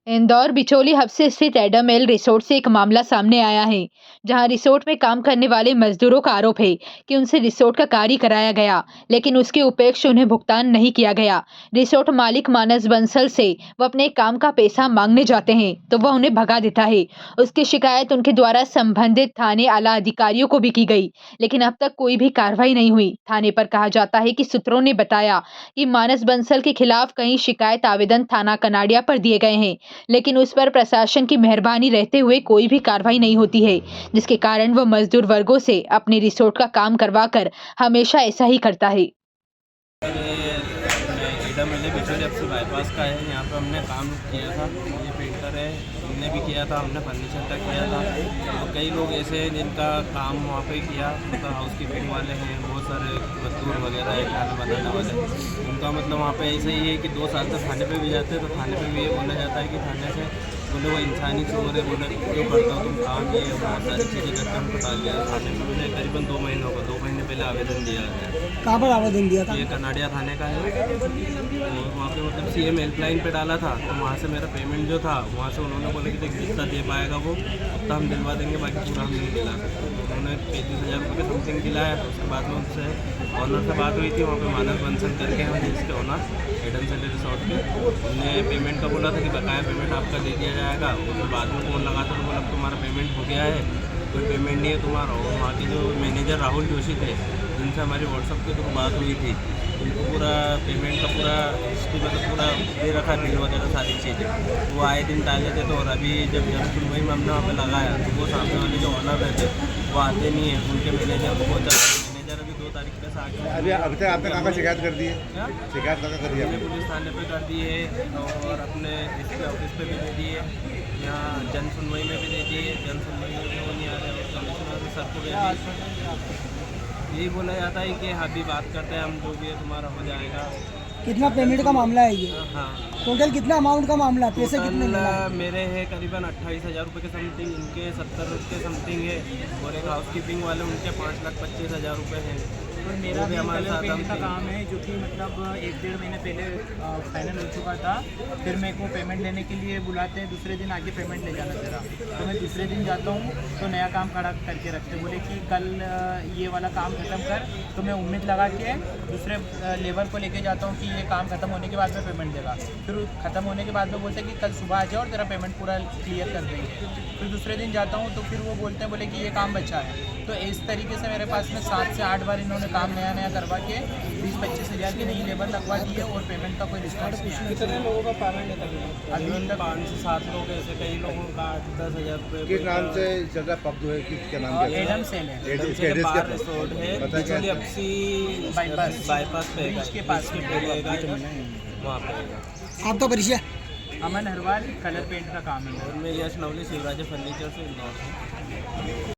Indore बिचौली hub से स्थित Adam L resort से एक मामला सामने आया है, जहां रिसोर्ट में काम करने वाले मजदूरों का आरोप है कि उनसे रिसोर्ट का कार्य कराया गया, लेकिन उसके उपेक्ष उन्हें भुगतान नहीं किया गया। रिसोर्ट मालिक मानस बंसल से वो अपने काम का पैसा मांगने जाते हैं तो वह उन्हें भगा देता है। उसकी शिकायत उनके द्वारा संबंधित थाने आला अधिकारियों को भी की गई, लेकिन अब तक कोई भी कार्रवाई नहीं हुई। थाने पर कहा जाता है कि सूत्रों ने बताया कि मानस बंसल के खिलाफ कई शिकायत आवेदन थाना कनाडिया पर दिए गए हैं, लेकिन उस पर प्रशासन की मेहरबानी रहते हुए कोई भी कार्रवाई नहीं होती है, जिसके कारण वह मजदूर वर्गों से अपने रिसोर्ट का काम करवाकर हमेशा ऐसा ही करता है। एडम एल बिचौली अब से बाईपास का है। यहाँ पे हमने काम किया था, ये पेंटर है, हमने भी किया था, हमने फर्नीचर का किया था। तो कई लोग ऐसे हैं जिनका काम वहाँ पे किया, मतलब हाउस कीपिंग वाले हैं, बहुत सारे मजदूर वगैरह है, खाना बनाने वाले। उनका मतलब वहाँ पे ऐसा ही है कि 2 साल तक थाने पे भी जाते हैं, तो थाने पे भी ये बोला जाता है कि थाने से बोले वो इंसानी चोर है, बोले क्यों करता हो तुम काम, ये बहुत सारी चीज़ें करके हमको डाल दिया थाने में। मैंने करीबन 2 महीनों का 2 महीने पहले आवेदन दिया है। कहाँ पर आवेदन दिया था? ये कनाडिया थाने का है। और वहाँ पे मतलब CM हेल्पलाइन पे डाला था, तो वहाँ से मेरा पेमेंट जो था वहाँ से उन्होंने बोला कि देख जितना दे पाएगा वो उतना हम दिलवा देंगे, बाकी पूरा हम नहीं दिला सकते। उन्होंने 35,000 रुपये के समथिंग दिलाया। तो उसके बाद में उनसे ऑनर से बात हुई थी, वहाँ पे मानस बंसल करके हैं जिसके ऑनर एडम एल रिसोर्ट के। उन्हें पेमेंट का बोला था कि बकाया पेमेंट आपका दे दिया जाएगा। उसके बाद में फ़ोन लगा तो बोला तुम्हारा पेमेंट हो गया है, कोई पेमेंट नहीं है तुम्हारा। और वहाँ के जो मैनेजर राहुल जोशी थे, जिनसे हमारी व्हाट्सअप के थ्रू बात हुई थी, उनको पूरा पेमेंट का पूरा हिस्ट्री मतलब पूरा दे रखा, बिल वगैरह सारी चीज़ें वो आए दिन डाले थे। तो और अभी जब सुनवाई में हमने वहाँ पे लगाया तो वो सामने वाले जो ऑनर रहते वो आते नहीं हैं, उनके मैनेजर को बहुत मैनेजर अभी 2 तारीख के साथ अभी तक आपने कहाँ शिकायत कर दी है? शिकायत कहाँ कर दी है? हमने पुलिस थाने पे कर दी है और अपने इसके ऑफिस पे भी दे दी है, यहाँ जन सुनवाई में भी दे दी है। जन सुनवाई में भी वो नहीं आ रहे और कमिश्नर सर को भी यही बोला जाता है कि अभी बात करते हैं हम, जो भी है तुम्हारा हो जाएगा। कितना पेमेंट का मामला है ये? हाँ, टोटल कितना अमाउंट का मामला है? पैसे कितने लेना है? मेरे है करीबन 28,000 रुपये के समथिंग, इनके 70 के समथिंग है, और एक हाउस कीपिंग वाले उनके 5,25,000 रुपये हैं। और मेरा भी हमारे कलर साथ पेंट का काम है, जो कि मतलब 1-1.5 महीने पहले फाइनल हो चुका था। फिर मेरे को पेमेंट लेने के लिए बुलाते हैं, दूसरे दिन आके पेमेंट ले जाना तेरा। तो मैं दूसरे दिन जाता हूँ तो नया काम खड़ा करके रखते, बोले कि कल ये वाला काम ख़त्म कर। तो मैं उम्मीद लगा के दूसरे लेबर को लेके जाता हूँ कि ये काम ख़त्म होने के बाद में पेमेंट देगा। फिर ख़त्म होने के बाद में बोलते हैं कि कल सुबह आ जाओ और तेरा पेमेंट पूरा क्लियर कर देंगे। फिर दूसरे दिन जाता हूँ तो फिर वो बोलते हैं, बोले कि ये काम बचा है। तो इस तरीके से मेरे पास में 7 से 8 बार इन्होंने काम नया करवा के 20-25 हज़ार की नई लेबर लगवा दी है, और पेमेंट का कोई रिस्पॉन्स नहीं है। कितने लोगों का पेमेंट है अभी तक? 5 से 7 लोग ऐसे, कई लोगों का 10,000 रुपये। किस नाम से चल रहा पब जो है, क्या नाम है? एडम सेल है, एडम से बार रिसोर्ट है, बिचौली अपसी बाईपास पे है, के पास के पे रहेगा वहाँ पे। आपका परिचय? अमन हरवाल, कलर पेंट का काम है। और मैं यश नवली शिवराज फर्नीचर से इंदौर से।